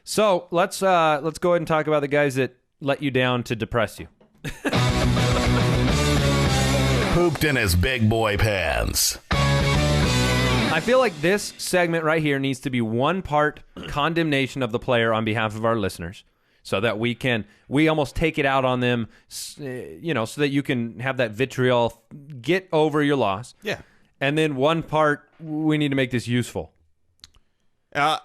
So let's go ahead and talk about the guys that let you down to depress you. Pooped in his big boy pants. I feel like this segment right here needs to be one part condemnation of the player on behalf of our listeners, so that we almost take it out on them, so that you can have that vitriol, get over your loss. Yeah. And then one part, we need to make this useful.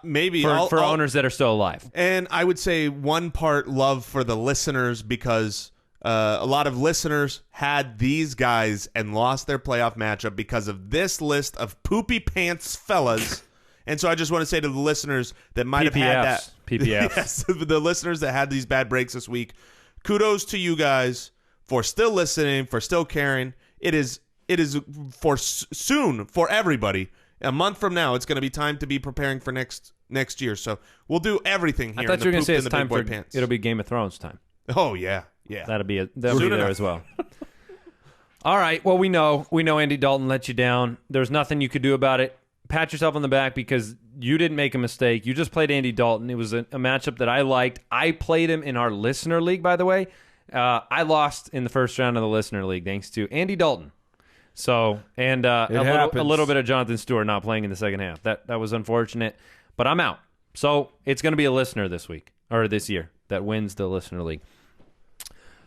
Maybe for owners that are still alive. And I would say one part love for the listeners, because a lot of listeners had these guys and lost their playoff matchup because of this list of poopy pants fellas. And so I just want to say to the listeners that might have had that. PPFs. Yes, the listeners that had these bad breaks this week, kudos to you guys for still listening, for still caring. It is for soon for everybody. A month from now, it's going to be time to be preparing for next year. So we'll do everything here. I thought you were going to say it's time for pants. It'll be Game of Thrones time. Oh yeah. That'll be there as well. All right. Well, we know Andy Dalton let you down. There's nothing you could do about it. Pat yourself on the back because you didn't make a mistake. You just played Andy Dalton. It was a matchup that I liked. I played him in our listener league, by the way. I lost in the first round of the listener league thanks to Andy Dalton. So, and a little bit of Jonathan Stewart not playing in the second half. That was unfortunate, but I'm out. So it's going to be a listener this year that wins the listener league.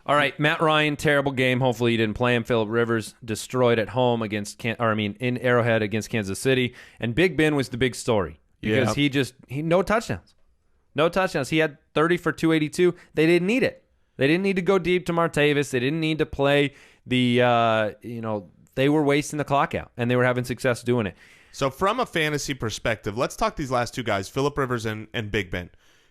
All right, Matt Ryan, terrible game. Hopefully you didn't play him. Phillip Rivers destroyed at home in Arrowhead against Kansas City. And Big Ben was the big story because he no touchdowns. No touchdowns. He had 30 for 282. They didn't need it. They didn't need to go deep to Martavis. They didn't need to play they were wasting the clock out, and they were having success doing it. So from a fantasy perspective, let's talk these last two guys, Phillip Rivers and Big Ben.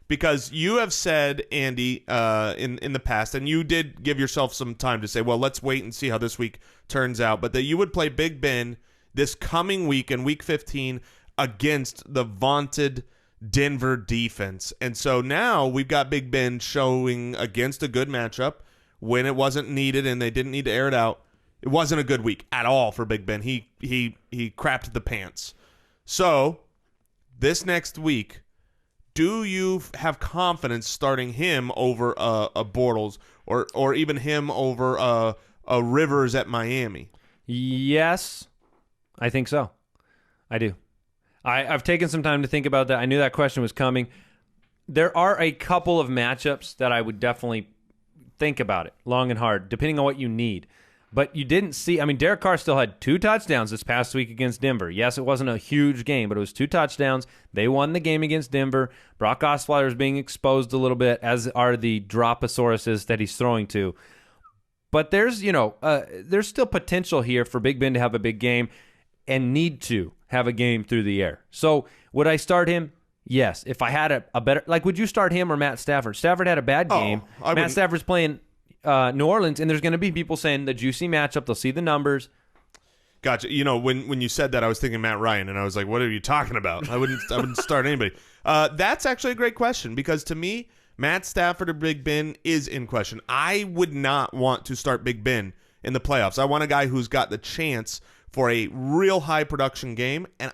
Because you have said, Andy, in the past, and you did give yourself some time to say, well, let's wait and see how this week turns out, but that you would play Big Ben this coming week in Week 15 against the vaunted Denver defense. And so now we've got Big Ben showing against a good matchup when it wasn't needed and they didn't need to air it out. It wasn't a good week at all for Big Ben. He crapped the pants. So this next week, do you have confidence starting him over a Bortles or even him over a Rivers at Miami? Yes, I think so. I do. I've taken some time to think about that. I knew that question was coming. There are a couple of matchups that I would definitely think about it long and hard, depending on what you need. But you didn't see, Derek Carr still had 2 touchdowns this past week against Denver. Yes, it wasn't a huge game, but it was 2 touchdowns. They won the game against Denver. Brock Osweiler is being exposed a little bit, as are the Droposauruses that he's throwing to. But there's still potential here for Big Ben to have a big game and need to have a game through the air. So would I start him? Yes. If I had a better, would you start him or Matt Stafford? Stafford had a bad game. Matt Stafford's playing New Orleans, and there's going to be people saying the juicy matchup. They'll see the numbers. Gotcha. When you said that, I was thinking Matt Ryan, and I was like, "What are you talking about?" I wouldn't start anybody. That's actually a great question because to me, Matt Stafford or Big Ben is in question. I would not want to start Big Ben in the playoffs. I want a guy who's got the chance for a real high production game, and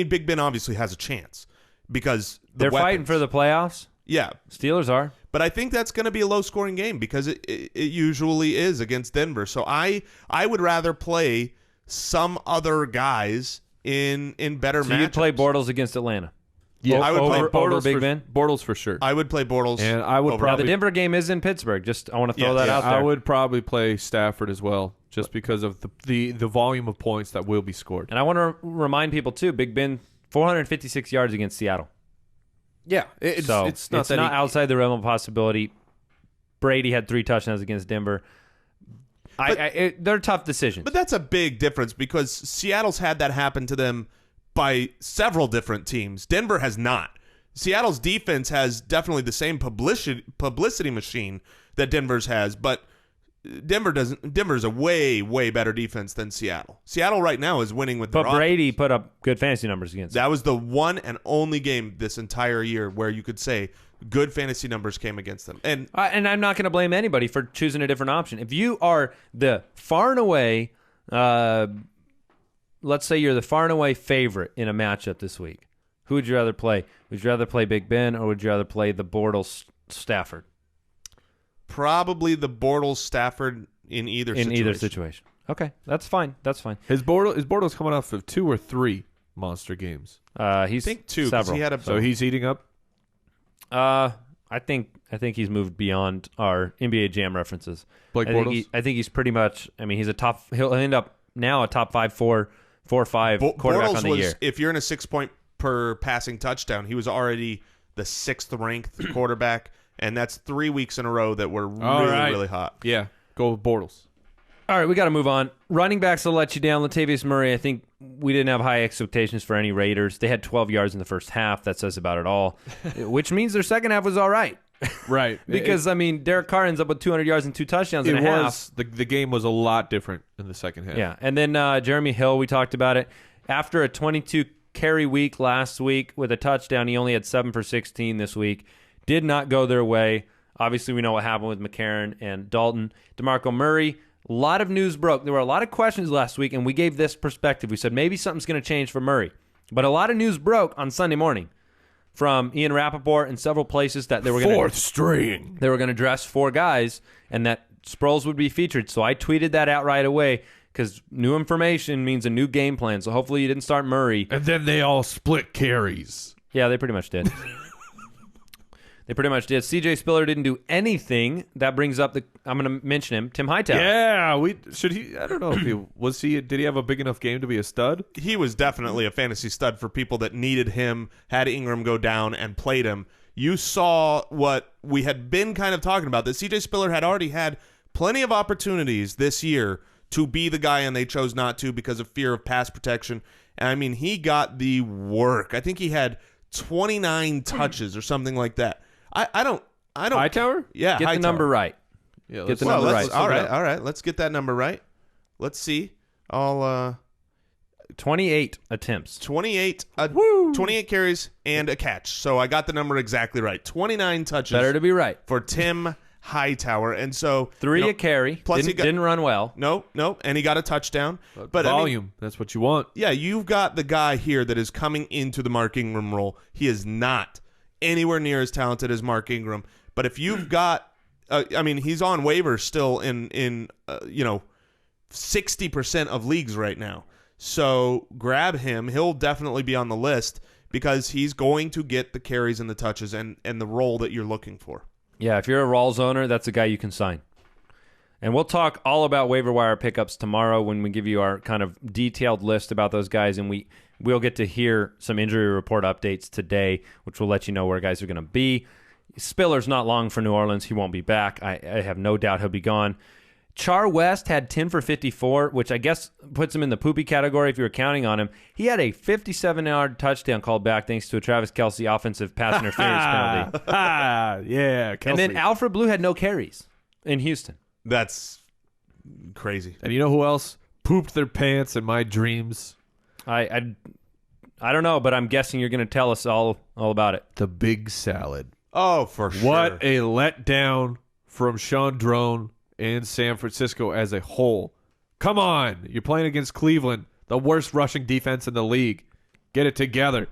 Big Ben obviously has a chance because they're fighting for the playoffs. Yeah, Steelers are. But I think that's going to be a low-scoring game because it usually is against Denver. So I would rather play some other guys in better matchups. So you'd play Bortles against Atlanta? Yeah, I would play Bortles, Big Ben? Bortles for sure. I would play Bortles. And I would probably... Now, the Denver game is in Pittsburgh. I want to throw that out there. I would probably play Stafford as well, just because of the volume of points that will be scored. And I want to remind people, too, Big Ben, 456 yards against Seattle. Yeah, it's not outside the realm of possibility. Brady had 3 touchdowns against Denver. They're tough decisions. But that's a big difference because Seattle's had that happen to them by several different teams. Denver has not. Seattle's defense has definitely the same publicity machine that Denver's has, but Denver doesn't. Denver's a way, way better defense than Seattle. Seattle right now is winning with their But Brady put up good fantasy numbers against them. That was the one and only game this entire year where you could say good fantasy numbers came against them. And I'm not going to blame anybody for choosing a different option. If you are the far and away, let's say you're the far and away favorite in a matchup this week, Who would you rather play? Would you rather play Big Ben or would you rather play the Bortles Stafford? Probably the Bortles Stafford in either situation. Okay, that's fine. That's fine. Is Bortles coming off of 2 or 3 monster games? He's I think 2 because several. he had a. So he's heating up? I think he's moved beyond our NBA Jam references. Blake Bortles? I think he's pretty much. I mean, he'll end up now a top 5, 4 or 5 quarterback Bortles on the year. If you're in a 6-point per passing touchdown, he was already the 6th ranked quarterback, and that's 3 weeks in a row that were really hot. Yeah, go with Bortles. All right, we got to move on. Running backs will let you down. Latavius Murray, I think we didn't have high expectations for any Raiders. They had 12 yards in the first half. That says about it all, which means their second half was all right. Right. Because, Derek Carr ends up with 200 yards and 2 touchdowns in a half. The game was a lot different in the second half. Yeah, and then Jeremy Hill, we talked about it. After a 22-carry week last week with a touchdown, he only had 7 for 16 this week. Did not go their way. Obviously, we know what happened with McCarron and Dalton. DeMarco Murray, a lot of news broke. There were a lot of questions last week, and we gave this perspective. We said maybe something's going to change for Murray. But a lot of news broke on Sunday morning from Ian Rappaport and several places that they were going Fourth string. They were going to dress 4 guys, and that Sproles would be featured. So I tweeted that out right away because new information means a new game plan. So hopefully you didn't start Murray. And then they all split carries. Yeah, they pretty much did. They pretty much did. CJ Spiller didn't do anything. That brings up I'm going to mention him, Tim Hightower. Yeah, I don't know if did he have a big enough game to be a stud? He was definitely a fantasy stud for people that needed him, had Ingram go down, and played him. You saw what we had been kind of talking about, that CJ Spiller had already had plenty of opportunities this year to be the guy, and they chose not to because of fear of pass protection. And he got the work. I think he had 29 touches or something like that. I don't. Hightower? Yeah, Get Hightower. the number right. Yeah, Get the number right. All right. Let's get that number right. Let's see. 28 attempts. 28 carries and a catch. So I got the number exactly right. 29 touches. Better to be right. For Tim Hightower. And so 3 a carry. Plus didn't run well. No, and he got a touchdown. But volume, that's what you want. Yeah, you've got the guy here that is coming into the Mark Ingram role. He is not anywhere near as talented as Mark Ingram. But if you've got he's on waivers still in 60% of leagues right now. So grab him. He'll definitely be on the list because he's going to get the carries and the touches and the role that you're looking for. Yeah, if you're a Rawls owner, that's a guy you can sign. And we'll talk all about waiver wire pickups tomorrow when we give you our kind of detailed list about those guys, and we'll get to hear some injury report updates today, which will let you know where guys are going to be. Spiller's not long for New Orleans. He won't be back. I have no doubt he'll be gone. Char West had 10 for 54, which I guess puts him in the poopy category if you were counting on him. He had a 57-yard touchdown called back thanks to a Travis Kelce offensive pass interference penalty. Yeah, Kelce. And then Alfred Blue had no carries in Houston. That's crazy. And you know who else pooped their pants in my dreams? I don't know, but I'm guessing you're going to tell us all about it. The big salad. Oh, for sure. What a letdown from Shaun Draughn and San Francisco as a whole. Come on. You're playing against Cleveland, the worst rushing defense in the league. Get it together.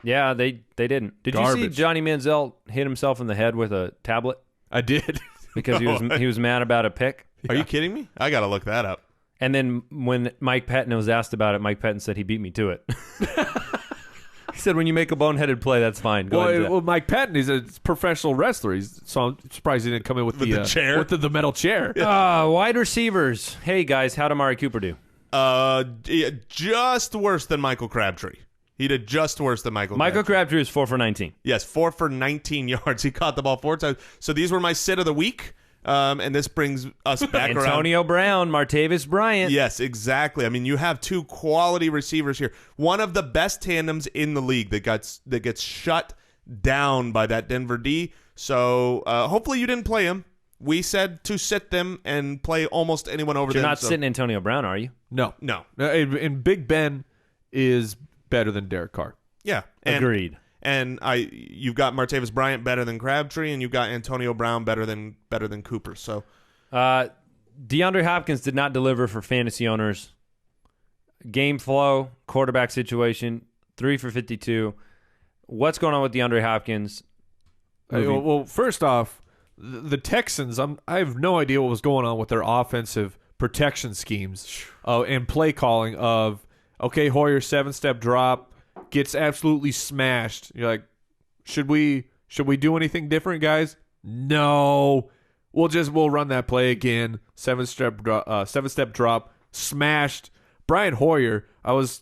Yeah, they didn't. Did Garbage. you see Johnny Manziel hit himself in the head with a tablet I did. because he was mad about a pick? Are you kidding me? I got to look that up. And then when Mike Patton was asked about it, Mike Patton said he beat me to it. He said, when you make a boneheaded play, that's fine. Go ahead and do that. Well, Mike Patton is a professional wrestler. So I'm surprised he didn't come in with the chair? With the metal chair. Wide receivers. Hey, guys, how'd Amari Cooper do? Just worse than Michael Crabtree. He did just worse than Michael Crabtree was 4 for 19. Yes, 4 for 19 yards. He caught the ball 4 times. So these were my sit of the week. And this brings us back around. Antonio Brown, Martavis Bryant. Yes, exactly. I mean, you have 2 quality receivers here. One of the best tandems in the league that gets shut down by that Denver D. So hopefully you didn't play him. We said to sit them and play almost anyone over them. You're not sitting Antonio Brown, are you? No. And Big Ben is better than Derek Carr. Yeah. Agreed. And you've got Martavis Bryant better than Crabtree, and you've got Antonio Brown better than Cooper. So, DeAndre Hopkins did not deliver for fantasy owners. Game flow, quarterback situation, 3 for 52. What's going on with DeAndre Hopkins? Well, first off, the Texans, I have no idea what was going on with their offensive protection schemes and play calling of, okay, Hoyer 7-step drop, gets absolutely smashed. You're like, should we do anything different, guys? No. We'll run that play again. 7-step drop, smashed. Brian Hoyer, I was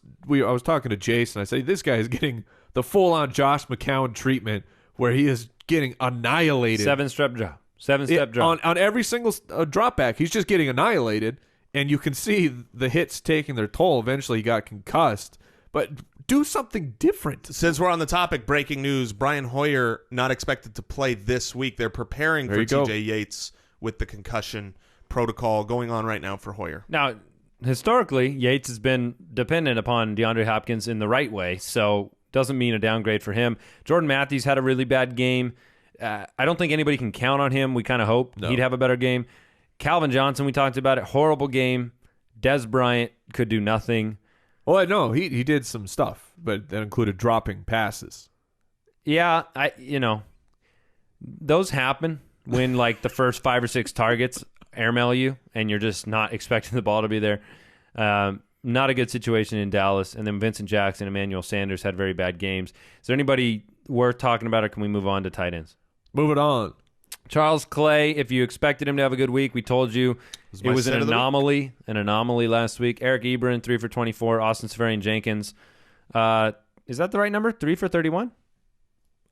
talking to Jason. I said, this guy is getting the full-on Josh McCown treatment where he is getting annihilated. 7-step drop. 7-step drop. On every single drop back, he's just getting annihilated, and you can see the hits taking their toll. Eventually, he got concussed. But do something different. Since we're on the topic, breaking news, Brian Hoyer not expected to play this week. They're preparing for TJ Yates with the concussion protocol going on right now for Hoyer. Now, historically, Yates has been dependent upon DeAndre Hopkins in the right way, so doesn't mean a downgrade for him. Jordan Matthews had a really bad game. I don't think anybody can count on him. We kind of hope he'd have a better game. Calvin Johnson, we talked about it, horrible game. Des Bryant could do nothing. Well, no, he did some stuff, but that included dropping passes. Yeah, those happen when like the first 5 or 6 targets airmail you and you're just not expecting the ball to be there. Not a good situation in Dallas. And then Vincent Jackson and Emmanuel Sanders had very bad games. Is there anybody worth talking about, or can we move on to tight ends? Move it on. Charles Clay, if you expected him to have a good week, we told you it was an anomaly last week. Eric Ebron, 3 for 24. Austin Seferian-Jenkins. Is that the right number? 3 for 31?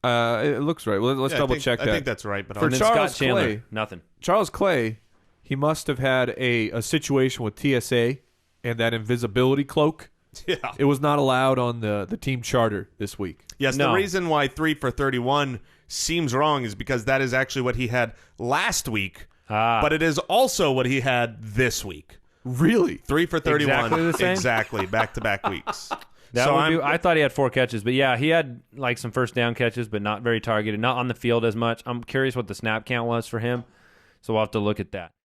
It looks right. Well, let's double check that. I think that's right. But For Charles Scott Chandler, Clay, nothing. Charles Clay, he must have had a situation with TSA and that invisibility cloak. Yeah. It was not allowed on the team charter this week. Yes, No. The reason why 3 for 31 seems wrong is because that is actually what he had last week, but it is also what he had this week. Really? 3 for 31. Exactly the same? Exactly, back-to-back weeks. I thought he had 4 catches, but yeah, he had like some first down catches, but not very targeted, not on the field as much. I'm curious what the snap count was for him, so we'll have to look at that.